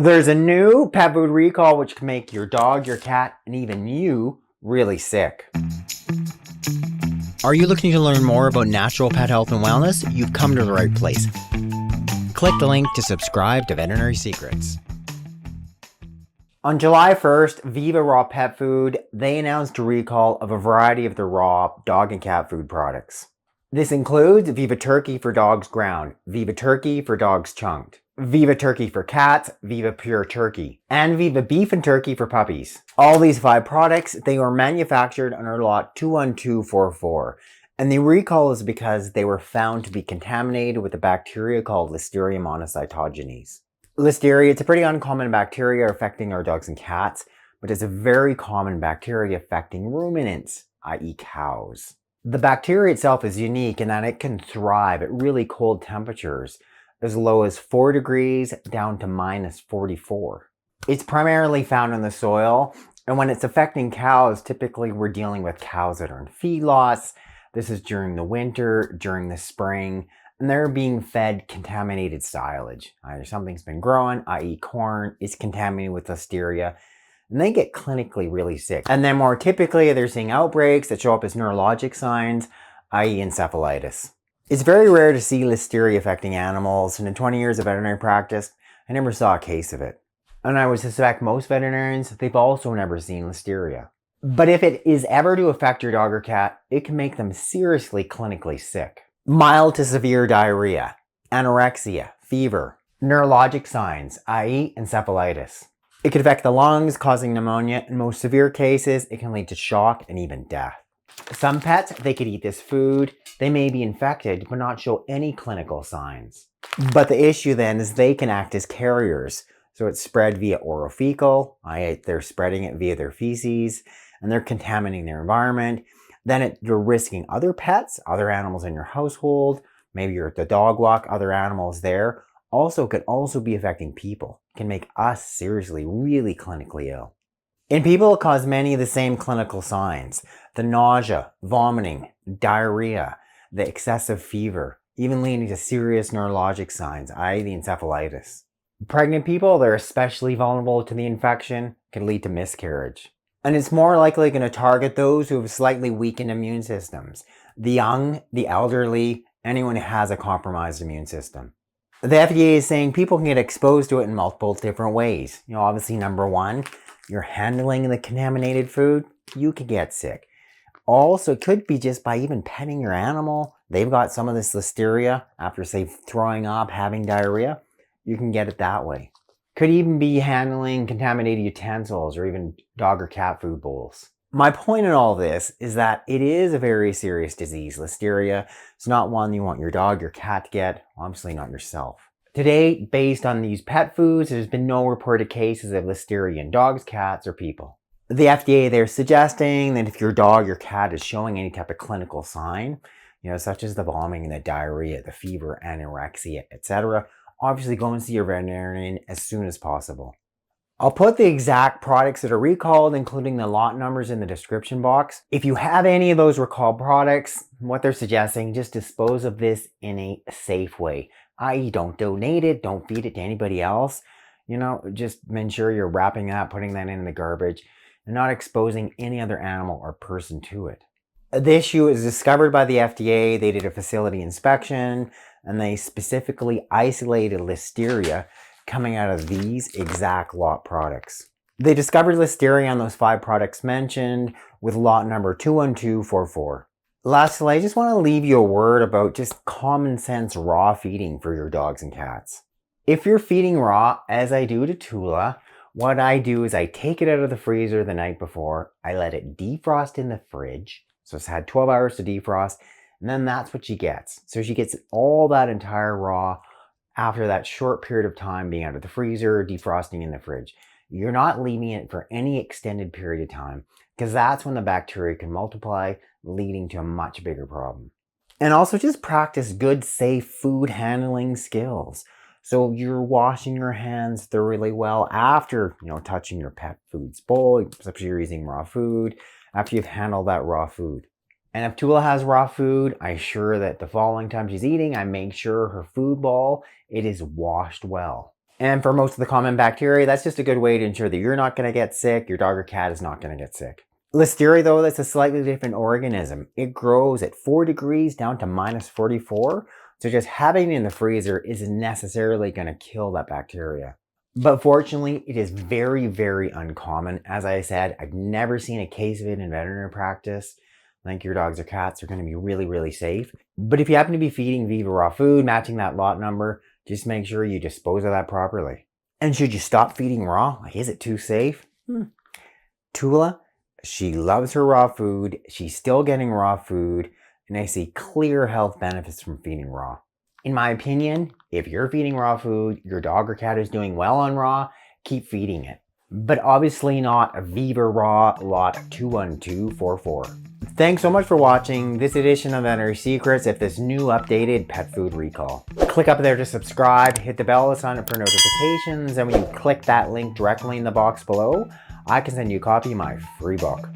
There's a new pet food recall which can make your dog, your cat, and even you really sick. Are you looking to learn more about natural pet health and wellness? You've come to the right place. Click the link to subscribe to Veterinary Secrets. On July 1st, Viva Raw Pet Food, they announced a recall of a variety of their raw dog and cat food products. This includes Viva Turkey for dogs ground, Viva Turkey for dogs chunked, Viva Turkey for cats, Viva Pure Turkey, and Viva Beef and Turkey for puppies. All these 5 products, they were manufactured under Lot 21244. And the recall is because they were found to be contaminated with a bacteria called Listeria monocytogenes. Listeria, it's a pretty uncommon bacteria affecting our dogs and cats, but it's a very common bacteria affecting ruminants, i.e. cows. The bacteria itself is unique in that it can thrive at really cold temperatures, as low as 4 degrees down to minus 44. It's primarily found in the soil, and when it's affecting cows, typically we're dealing with cows that are in feedlots. This is during the winter, during the spring, and they're being fed contaminated silage. Either something's been growing, i.e. corn, is contaminated with Listeria, and they get clinically really sick. And then more typically, they're seeing outbreaks that show up as neurologic signs, i.e. encephalitis. It's very rare to see Listeria affecting animals, and in 20 years of veterinary practice, I never saw a case of it. And I would suspect most veterinarians, they've also never seen Listeria. But if it is ever to affect your dog or cat, it can make them seriously clinically sick. Mild to severe diarrhea, anorexia, fever, neurologic signs, i.e. encephalitis. It could affect the lungs, causing pneumonia. In most severe cases, it can lead to shock and even death. Some pets, they could eat this food. They may be infected, but not show any clinical signs. But the issue then is they can act as carriers. So it's spread via orophycal, i.e. they're spreading it via their feces, and they're contaminating their environment. Then you're risking other pets, other animals in your household. Maybe you're at the dog walk, other animals there. Could also be affecting people. It can make us seriously, really clinically ill. In people, it causes many of the same clinical signs. The nausea, vomiting, diarrhea, the excessive fever, even leading to serious neurologic signs, i.e. the encephalitis. Pregnant people, they're especially vulnerable to the infection, can lead to miscarriage. And it's more likely going to target those who have slightly weakened immune systems. The young, the elderly, anyone who has a compromised immune system. The FDA is saying people can get exposed to it in multiple different ways. Obviously, number one, you're handling the contaminated food, you could get sick. Also, it could be just by even petting your animal. They've got some of this Listeria after, say, throwing up, having diarrhea. You can get it that way. Could even be handling contaminated utensils or even dog or cat food bowls. My point in all this is that it is a very serious disease, Listeria. It's not one you want your dog, your cat to get, obviously not yourself. To date, based on these pet foods, there's been no reported cases of Listeria in dogs, cats, or people. The FDA, they're suggesting that if your dog, your cat is showing any type of clinical sign, such as the vomiting, the diarrhea, the fever, anorexia, etc., obviously go and see your veterinarian as soon as possible. I'll put the exact products that are recalled, including the lot numbers, in the description box. If you have any of those recalled products, what they're suggesting, just dispose of this in a safe way. I.e. don't donate it, don't feed it to anybody else. Just ensure you're wrapping that, putting that in the garbage, and not exposing any other animal or person to it. The issue is discovered by the FDA. They did a facility inspection, and they specifically isolated Listeria coming out of these exact lot products. They discovered Listeria on those 5 products mentioned with lot number 21244. Lastly, I just want to leave you a word about just common sense raw feeding for your dogs and cats. If you're feeding raw, as I do to Tula, what I do is I take it out of the freezer the night before, I let it defrost in the fridge, so it's had 12 hours to defrost, and then that's what she gets. So she gets all that entire raw after that short period of time being out of the freezer, defrosting in the fridge. You're not leaving it for any extended period of time, because that's when the bacteria can multiply, leading to a much bigger problem. And also just practice good, safe food handling skills. So you're washing your hands thoroughly well after, touching your pet food's bowl, especially if you're using raw food, after you've handled that raw food. And if Tula has raw food, I assure that the following time she's eating, I make sure her food bowl, it is washed well. And for most of the common bacteria, that's just a good way to ensure that you're not going to get sick, your dog or cat is not going to get sick. Listeria, though, that's a slightly different organism. It grows at 4 degrees down to minus 44. So just having it in the freezer isn't necessarily going to kill that bacteria. But fortunately, it is very, very uncommon. As I said, I've never seen a case of it in veterinary practice. I think your dogs or cats are going to be really, really safe. But if you happen to be feeding Viva raw food, matching that lot number, just make sure you dispose of that properly. And should you stop feeding raw? Like, is it too safe? Tula, she loves her raw food. She's still getting raw food. And I see clear health benefits from feeding raw. In my opinion, if you're feeding raw food, your dog or cat is doing well on raw, keep feeding it. But obviously not a Viva Raw Lot 21244. Thanks so much for watching this edition of Veterinary Secrets at this new updated pet food recall. Click up there to subscribe, hit the bell to sign up for notifications, and when you click that link directly in the box below, I can send you a copy of my free book.